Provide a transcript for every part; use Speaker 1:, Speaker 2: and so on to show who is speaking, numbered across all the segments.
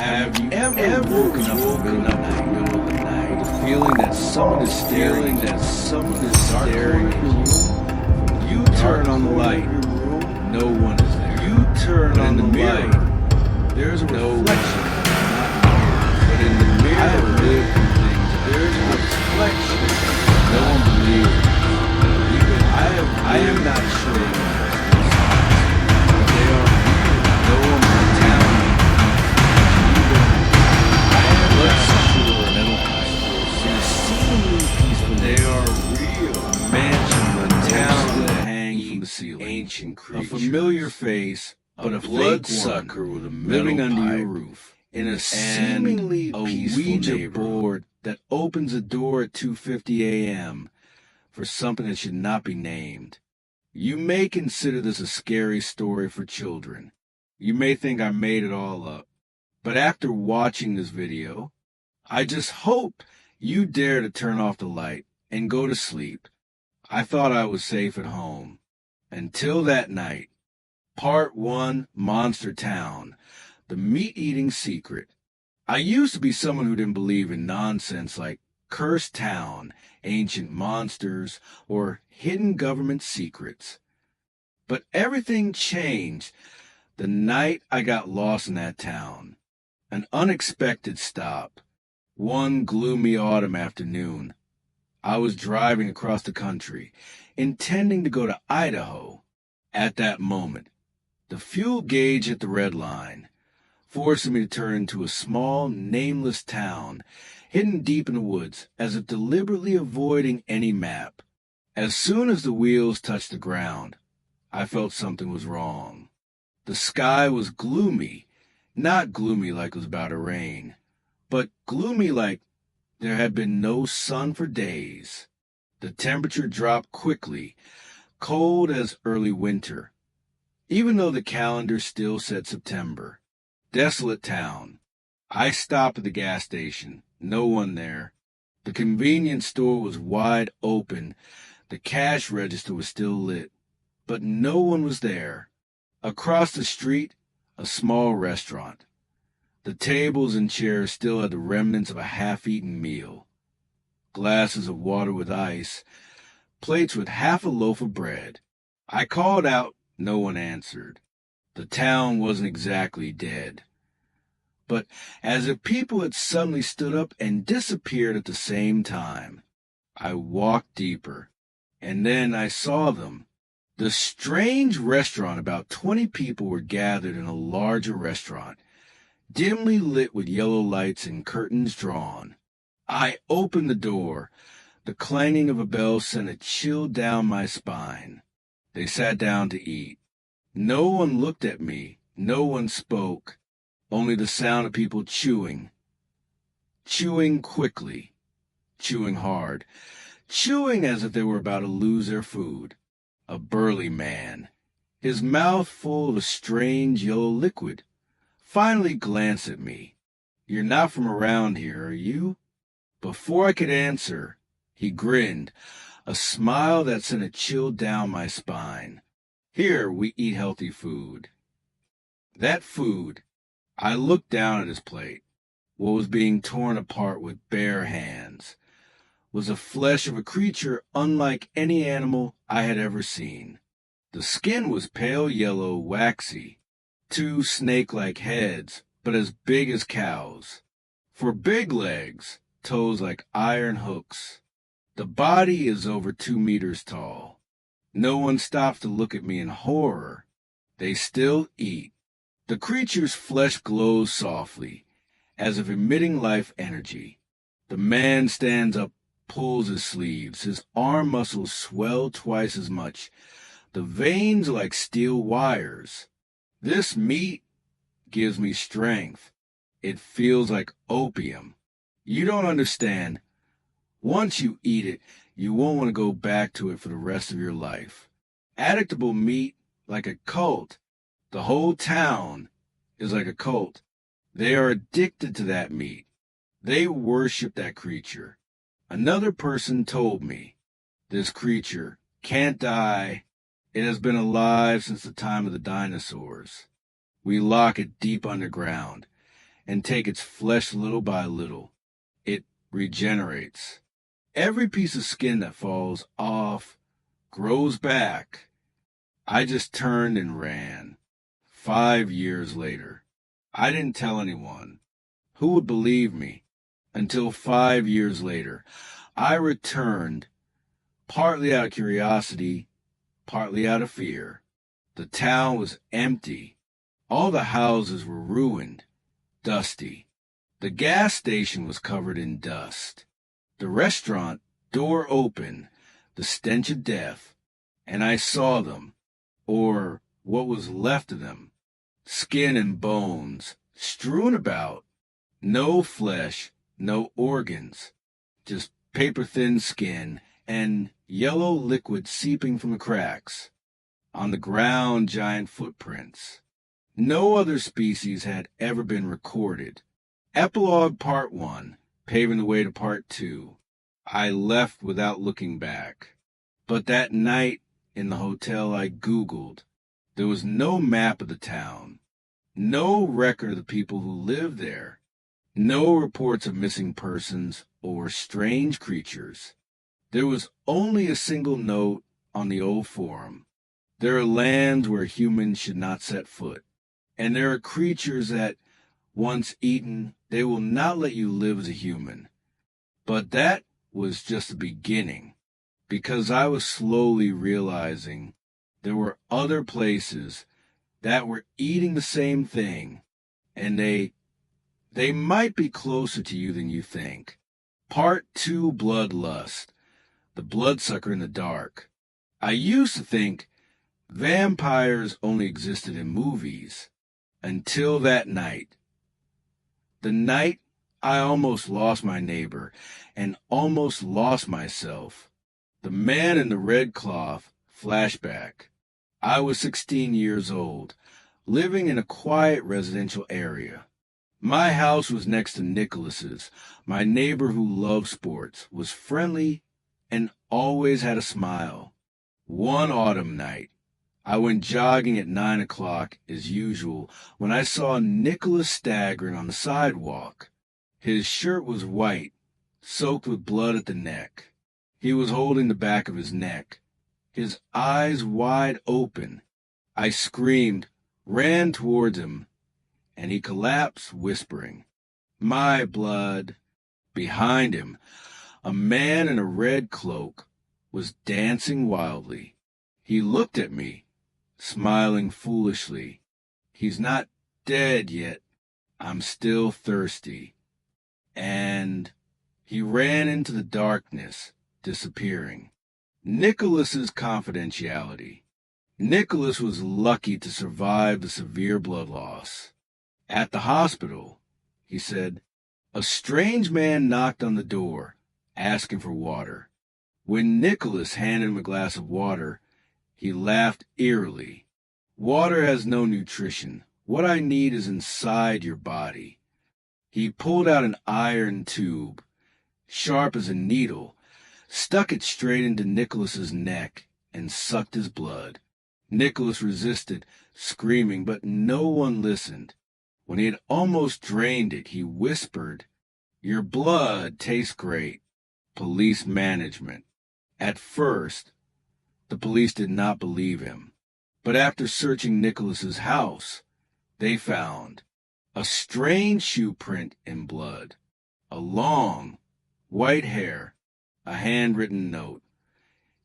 Speaker 1: Have you ever woken up in the middle of the night with a feeling that someone is staring at you? You turn on the light, no one is there. You turn on the light, there's no reflection. But in the mirror, I have lived through things. There's a reflection. No one believes me. I am not sure. But they are real. No one can tell me. I am bloodsucker mental conspiracy. Seemingly peaceful. They are real. A mansion with a town that hangs from the ceiling. Ancient creatures. A familiar face, but a bloodsucker with a living under your roof. In a seemingly peaceful Ouija board that opens a door at 2:50 a.m. for something that should not be named. You may consider this a scary story for children. You may think I made it all up. But after watching this video, I just hope you dare to turn off the light and go to sleep. I thought I was safe at home. Until that night. Part 1, Monster Town. The meat-eating secret. I used to be someone who didn't believe in nonsense like cursed town, ancient monsters, or hidden government secrets. But everything changed the night I got lost in that town. An unexpected stop. One gloomy autumn afternoon. I was driving across the country, intending to go to Idaho. At that moment, the fuel gauge hit the red line, forcing me to turn into a small, nameless town, hidden deep in the woods, as if deliberately avoiding any map. As soon as the wheels touched the ground, I felt something was wrong. The sky was gloomy, not gloomy like it was about to rain, but gloomy like there had been no sun for days. The temperature dropped quickly, cold as early winter, even though the calendar still said September. Desolate town. I stopped at the gas station. No one there. The convenience store was wide open. The cash register was still lit. But no one was there. Across the street, a small restaurant. The tables and chairs still had the remnants of a half-eaten meal. Glasses of water with ice. Plates with half a loaf of bread. I called out. No one answered. The town wasn't exactly dead. But as if people had suddenly stood up and disappeared at the same time. I walked deeper, and then I saw them. The strange restaurant, about 20 people were gathered in a larger restaurant, dimly lit with yellow lights and curtains drawn. I opened the door. The clanging of a bell sent a chill down my spine. They sat down to eat. No one looked at me. No one spoke. Only the sound of people chewing. Chewing quickly. Chewing hard. Chewing as if they were about to lose their food. A burly man, his mouth full of a strange yellow liquid, finally glanced at me. You're not from around here, are you? Before I could answer, he grinned, a smile that sent a chill down my spine. Here we eat healthy food. That food, I looked down at his plate. What was being torn apart with bare hands was the flesh of a creature unlike any animal I had ever seen. The skin was pale yellow, waxy, 2 snake-like heads, but as big as cows. For big legs, toes like iron hooks. The body is over 2 meters tall. No one stops to look at me in horror. They still eat. The creature's flesh glows softly, as if emitting life energy. The man stands up, pulls his sleeves. His arm muscles swell twice as much. The veins are like steel wires. This meat gives me strength. It feels like opium. You don't understand. Once you eat it, you won't want to go back to it for the rest of your life. Addictable meat, like a cult. The whole town is like a cult. They are addicted to that meat. They worship that creature. Another person told me, this creature can't die. It has been alive since the time of the dinosaurs. We lock it deep underground. and take its flesh little by little. It regenerates. Every piece of skin that falls off grows back. I just turned and ran. 5 years later. I didn't tell anyone. Who would believe me? Until 5 years later, I returned, partly out of curiosity, partly out of fear. The town was empty. All the houses were ruined, dusty. The gas station was covered in dust. The restaurant door open, the stench of death, and I saw them, or what was left of them, skin and bones, strewn about, no flesh, no organs, just paper-thin skin and yellow liquid seeping from the cracks. On the ground, giant footprints. No other species had ever been recorded. Epilogue Part 1, paving the way to Part 2. I left without looking back. But that night in the hotel I Googled. There was no map of the town, no record of the people who lived there, no reports of missing persons or strange creatures. There was only a single note on the old forum. There are lands where humans should not set foot, and there are creatures that, once eaten, they will not let you live as a human. But that was just the beginning, because I was slowly realizing there were other places that were eating the same thing, and they might be closer to you than you think. Part 2, Bloodlust, the bloodsucker in the dark. I used to think vampires only existed in movies, until that night. The night I almost lost my neighbor and almost lost myself. The man in the red cloth, flashback. I was 16 years old, living in a quiet residential area. My house was next to Nicholas's. My neighbor who loved sports, was friendly, and always had a smile. One autumn night, I went jogging at 9 o'clock, as usual, when I saw Nicholas staggering on the sidewalk. His shirt was white, soaked with blood at the neck. He was holding the back of his neck, his eyes wide open. I screamed, ran towards him, and he collapsed, whispering, "My blood." Behind him, a man in a red cloak was dancing wildly. He looked at me, smiling foolishly. He's not dead yet. I'm still thirsty. And he ran into the darkness, disappearing. Nicholas's confidentiality. Nicholas was lucky to survive the severe blood loss. At the hospital, he said, a strange man knocked on the door, asking for water. When Nicholas handed him a glass of water, he laughed eerily. Water has no nutrition. What I need is inside your body. He pulled out an iron tube, sharp as a needle, stuck it straight into Nicholas's neck, and sucked his blood. Nicholas resisted, screaming, but no one listened. When he had almost drained it, he whispered, "Your blood tastes great." Police management. At first, the police did not believe him. But after searching Nicholas's house, they found a strange shoe print in blood, a long, white hair, a handwritten note.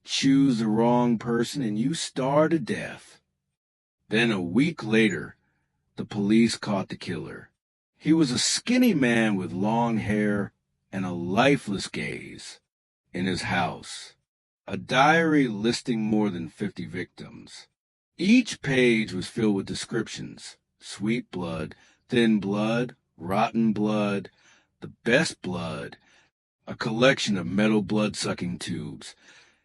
Speaker 1: Choose the wrong person and you starve to death. Then a week later, the police caught the killer. He was a skinny man with long hair and a lifeless gaze. In his house, a diary listing more than 50 victims. Each page was filled with descriptions: sweet blood, thin blood, rotten blood, the best blood, a collection of metal blood-sucking tubes,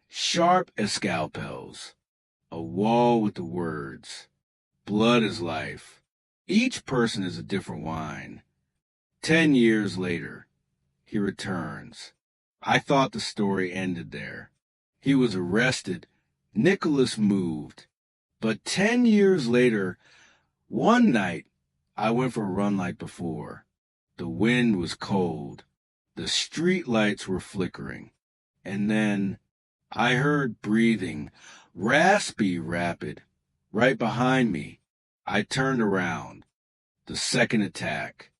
Speaker 1: sharp as scalpels, a wall with the words, "Blood is life. Each person is a different wine." 10 years later, he returns. I thought the story ended there. He was arrested. Nicholas moved. But 10 years later, one night, I went for a run like before. The wind was cold. The street lights were flickering. And then I heard breathing, raspy, rapid, right behind me. I turned around. The second attack.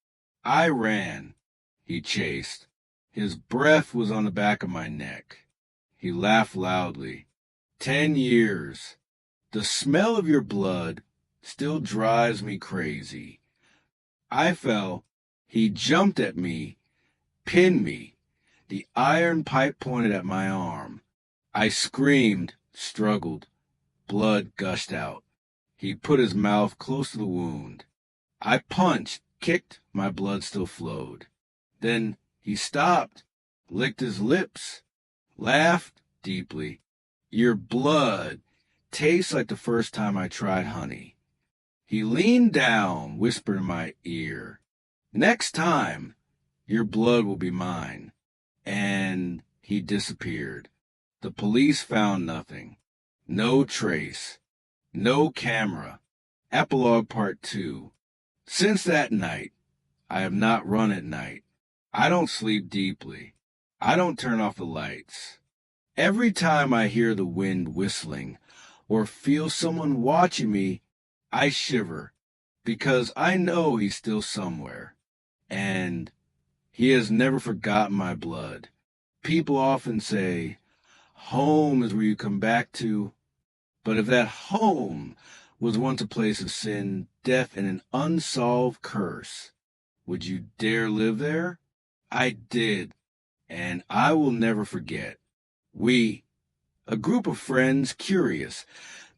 Speaker 1: I ran. He chased. His breath was on the back of my neck. He laughed loudly. 10 years. The smell of your blood still drives me crazy. I fell. He jumped at me, pinned me. The iron pipe pointed at my arm. I screamed, struggled. Blood gushed out. He put his mouth close to the wound. I punched, kicked, my blood still flowed. Then he stopped, licked his lips, laughed deeply. Your blood tastes like the first time I tried honey. He leaned down, whispered in my ear, next time, your blood will be mine. And he disappeared. The police found nothing. No trace. No camera. Epilogue Part 2. Since that night, I have not run at night. I don't sleep deeply. I don't turn off the lights. Every time I hear the wind whistling or feel someone watching me, I shiver because I know he's still somewhere. And he has never forgotten my blood. People often say, home is where you come back to. But if that home was once a place of sin, death, and an unsolved curse, would you dare live there? I did, and I will never forget. We, a group of friends curious,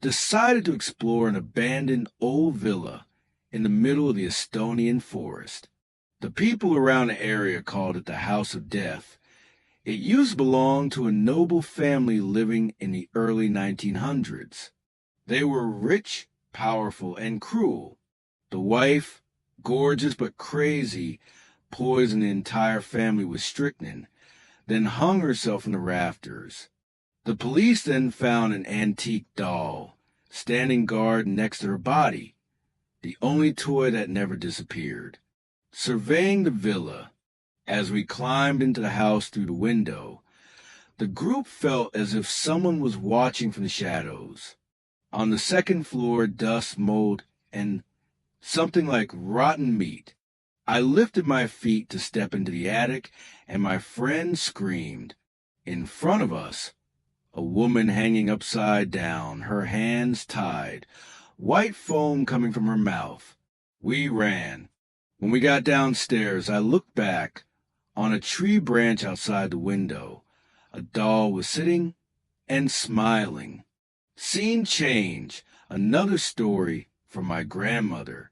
Speaker 1: decided to explore an abandoned old villa in the middle of the Estonian forest. The people around the area called it the House of Death. It used to belong to a noble family living in the early 1900s. They were rich, powerful, and cruel. The wife, gorgeous but crazy, poisoned the entire family with strychnine, then hung herself in the rafters. The police then found an antique doll, standing guard next to her body, the only toy that never disappeared. Surveying the villa, as we climbed into the house through the window, the group felt as if someone was watching from the shadows. On the second floor, dust, mold, and something like rotten meat. I lifted my feet to step into the attic, and my friend screamed. In front of us, a woman hanging upside down, her hands tied, white foam coming from her mouth. We ran. When we got downstairs, I looked back. On a tree branch outside the window, a doll was sitting and smiling. Scene change, another story from my grandmother.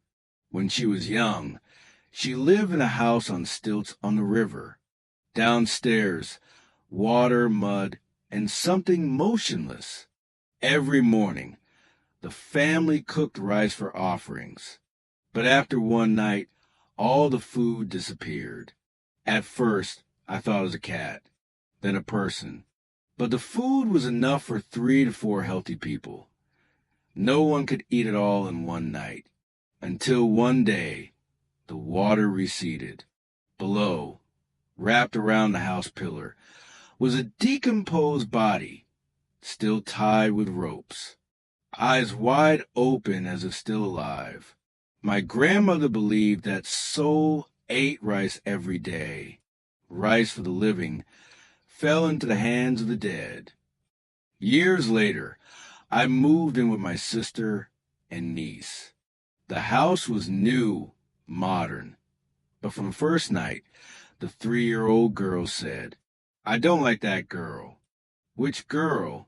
Speaker 1: When she was young, she lived in a house on stilts on the river. Downstairs, water, mud, and something motionless. Every morning, the family cooked rice for offerings. But after one night, all the food disappeared. At first, I thought it was a cat, then a person. But the food was enough for 3 to 4 healthy people. No one could eat it all in one night, until one day, the water receded. Below, wrapped around the house pillar, was a decomposed body, still tied with ropes, eyes wide open as if still alive. My grandmother believed that soul ate rice every day. Rice for the living fell into the hands of the dead. Years later, I moved in with my sister and niece. The house was new, modern, but from the first night, the 3-year-old girl said, I don't like that girl. Which girl?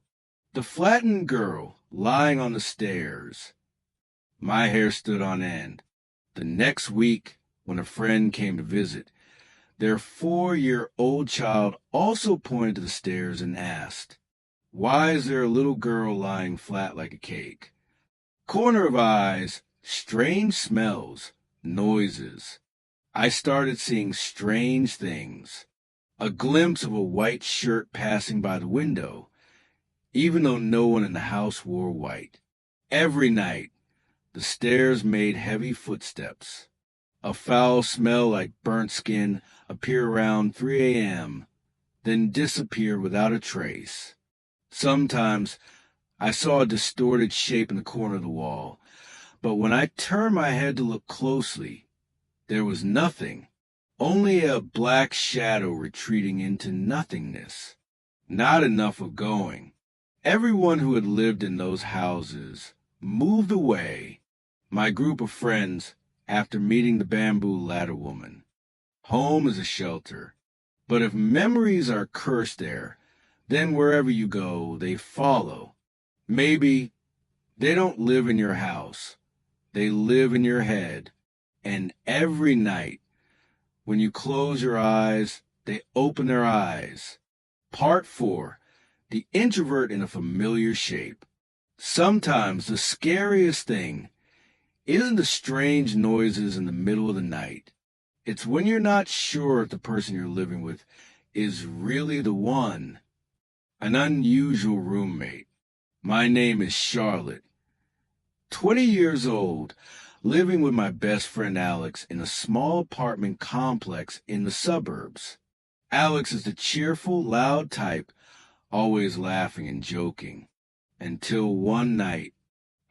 Speaker 1: The flattened girl lying on the stairs. My hair stood on end. The next week, when a friend came to visit, their 4-year-old child also pointed to the stairs and asked, why is there a little girl lying flat like a cake? Corner of eyes, strange smells, noises. I started seeing strange things. A glimpse of a white shirt passing by the window, even though no one in the house wore white. Every night, The stairs made heavy footsteps. A foul smell like burnt skin appeared around 3 a.m., then disappeared without a trace. Sometimes I saw a distorted shape in the corner of the wall, but when I turned my head to look closely, there was nothing, only a black shadow retreating into nothingness. Not enough of going. Everyone who had lived in those houses moved away. My group of friends, after meeting the bamboo ladder woman. Home is a shelter, but if memories are cursed there, then wherever you go, they follow. Maybe they don't live in your house. They live in your head. And every night, when you close your eyes, they open their eyes. Part 4. The introvert in a familiar shape. Sometimes the scariest thing isn't the strange noises in the middle of the night. It's when you're not sure if the person you're living with is really the one. An unusual roommate. My name is Charlotte. 20 years old, living with my best friend Alex in a small apartment complex in the suburbs. Alex is the cheerful, loud type, always laughing and joking. Until one night,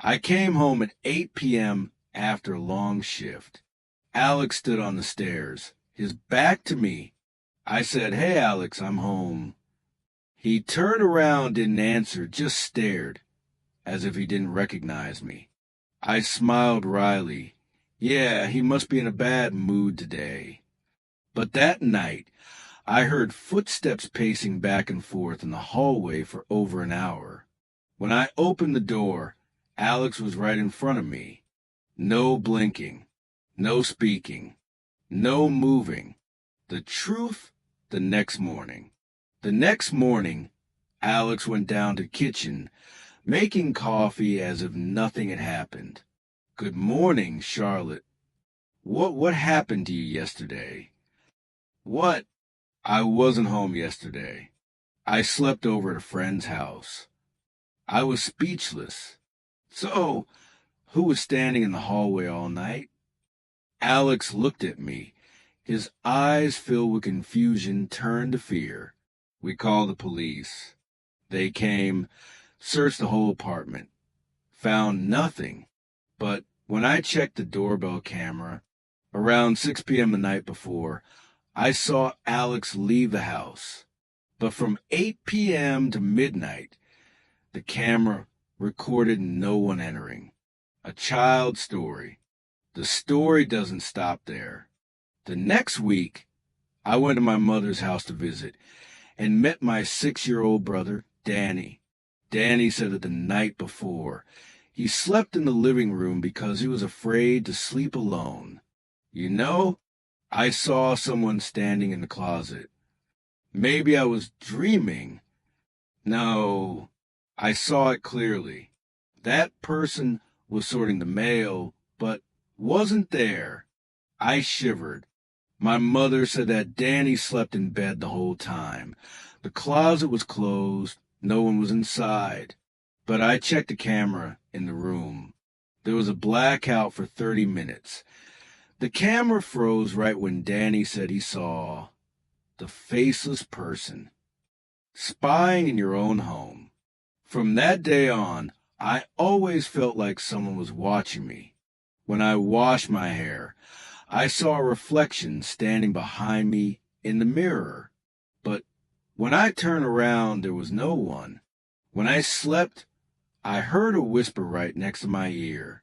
Speaker 1: I came home at 8 p.m. after a long shift. Alex stood on the stairs, his back to me. I said, "Hey, Alex, I'm home." He turned around, didn't answer, just stared, as if he didn't recognize me. I smiled wryly. Yeah, he must be in a bad mood today. But that night, I heard footsteps pacing back and forth in the hallway for over an hour. When I opened the door, Alex was right in front of me. No blinking, no speaking, no moving. The truth, the next morning. The next morning, Alex went down to the kitchen, making coffee as if nothing had happened. "Good morning, Charlotte. What happened to you yesterday?" "What? I wasn't home yesterday. I slept over at a friend's house." I was speechless. "So, who was standing in the hallway all night?" Alex looked at me. His eyes filled with confusion turned to fear. "We called the police. They came, searched the whole apartment, found nothing. But when I checked the doorbell camera, around 6 p.m. the night before, I saw Alex leave the house. But from 8 p.m. to midnight, the camera recorded no one entering. A child's story. The story doesn't stop there. The next week, I went to my mother's house to visit and met my 6-year-old brother, Danny. Danny said that the night before, he slept in the living room because he was afraid to sleep alone. "You know, I saw someone standing in the closet. Maybe I was dreaming. No, I saw it clearly. That person was sorting the mail, but wasn't there." I shivered. My mother said that Danny slept in bed the whole time. The closet was closed. No one was inside. But I checked the camera in the room. There was a blackout for 30 minutes. The camera froze right when Danny said he saw the faceless person spying in your own home. From that day on, I always felt like someone was watching me. When I washed my hair, I saw a reflection standing behind me in the mirror. But when I turned around, there was no one. When I slept, I heard a whisper right next to my ear.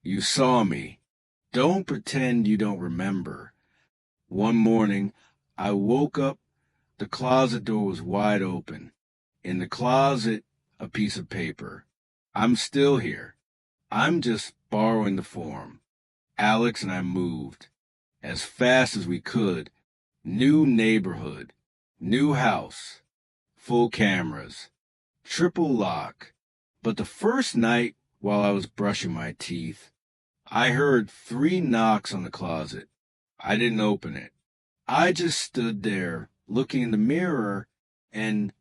Speaker 1: "You saw me. Don't pretend you don't remember." One morning, I woke up. The closet door was wide open. In the closet, a piece of paper. "I'm still here. I'm just borrowing the form." Alex and I moved as fast as we could. New neighborhood, new house, full cameras, triple lock. But the first night, while I was brushing my teeth, I heard 3 knocks on the closet. I didn't open it. I just stood there looking in the mirror, and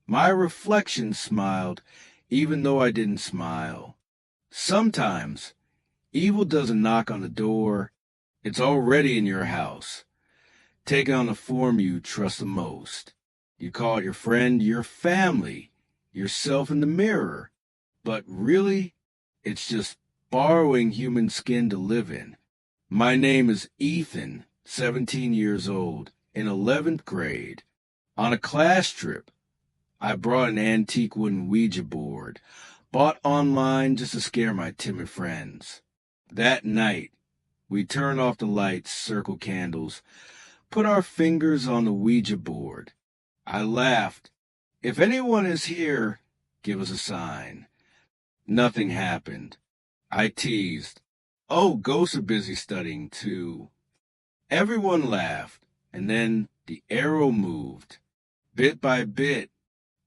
Speaker 1: my reflection smiled even though I didn't smile. Sometimes Evil doesn't knock on the door. It's already in your house, taking on the form you trust the most. You call it your friend, your family, yourself in the mirror. But really, it's just borrowing human skin to live in. My name is Ethan, 17 years old, in 11th grade. On a class trip, I brought an antique wooden Ouija board, bought online just to scare my timid friends. That night, we turned off the lights, circled candles, put our fingers on the Ouija board. I laughed. If anyone is here, give us a sign. Nothing happened. I teased. Oh, ghosts are busy studying too. Everyone laughed, and then the arrow moved. Bit by bit,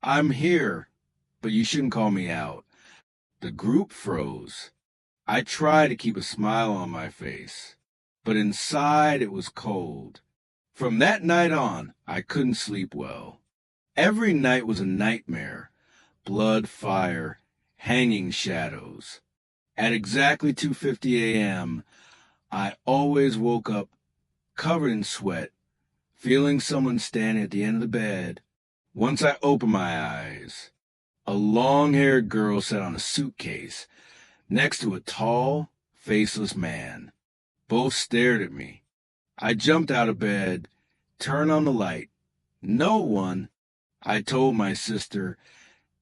Speaker 1: I'm here, but you shouldn't call me out. The group froze. I tried to keep a smile on my face, but inside it was cold. From that night on, I couldn't sleep well. Every night was a nightmare. Blood, fire, hanging shadows. At exactly 2:50 a.m., I always woke up covered in sweat, feeling someone standing at the end of the bed. Once I opened my eyes, a long-haired girl sat on a suitcase next to a tall, faceless man. Both stared at me. I jumped out of bed, turned on the light. No one, I told my sister,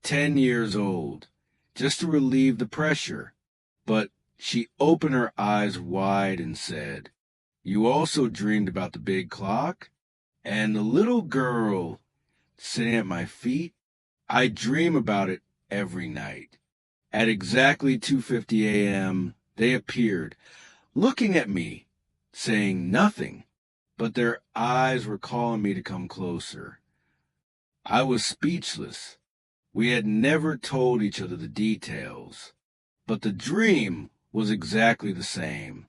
Speaker 1: 10 years old, just to relieve the pressure. But she opened her eyes wide and said, "You also dreamed about the big clock? And the little girl sitting at my feet? I dream about it every night." At exactly 2:50 a.m., they appeared, looking at me, saying nothing, but their eyes were calling me to come closer. I was speechless. We had never told each other the details, but the dream was exactly the same.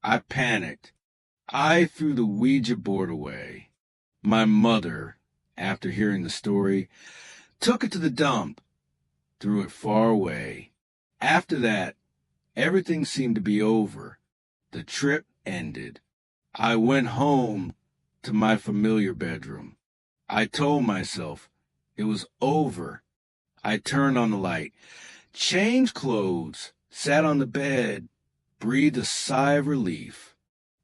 Speaker 1: I panicked. I threw the Ouija board away. My mother, after hearing the story, took it to the dump, threw it far away. After that, everything seemed to be over. The trip ended. I went home to my familiar bedroom. I told myself it was over. I turned on the light, changed clothes, sat on the bed, breathed a sigh of relief.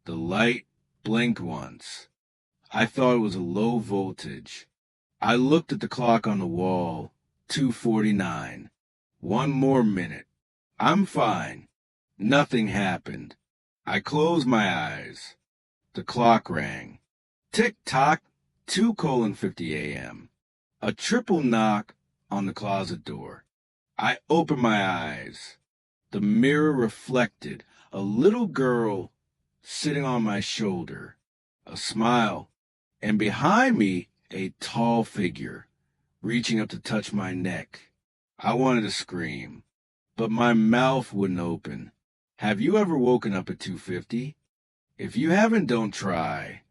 Speaker 1: The light blinked once. I thought it was a low voltage. I looked at the clock on the wall, 2:49. One more minute. I'm fine. Nothing happened. I closed my eyes. The clock rang. Tick-tock, 2:50 a.m. A triple knock on the closet door. I opened my eyes. The mirror reflected a little girl sitting on my shoulder, a smile, and behind me a tall figure reaching up to touch my neck. I wanted to scream, but my mouth wouldn't open. Have you ever woken up at 2:50? If you haven't, don't try.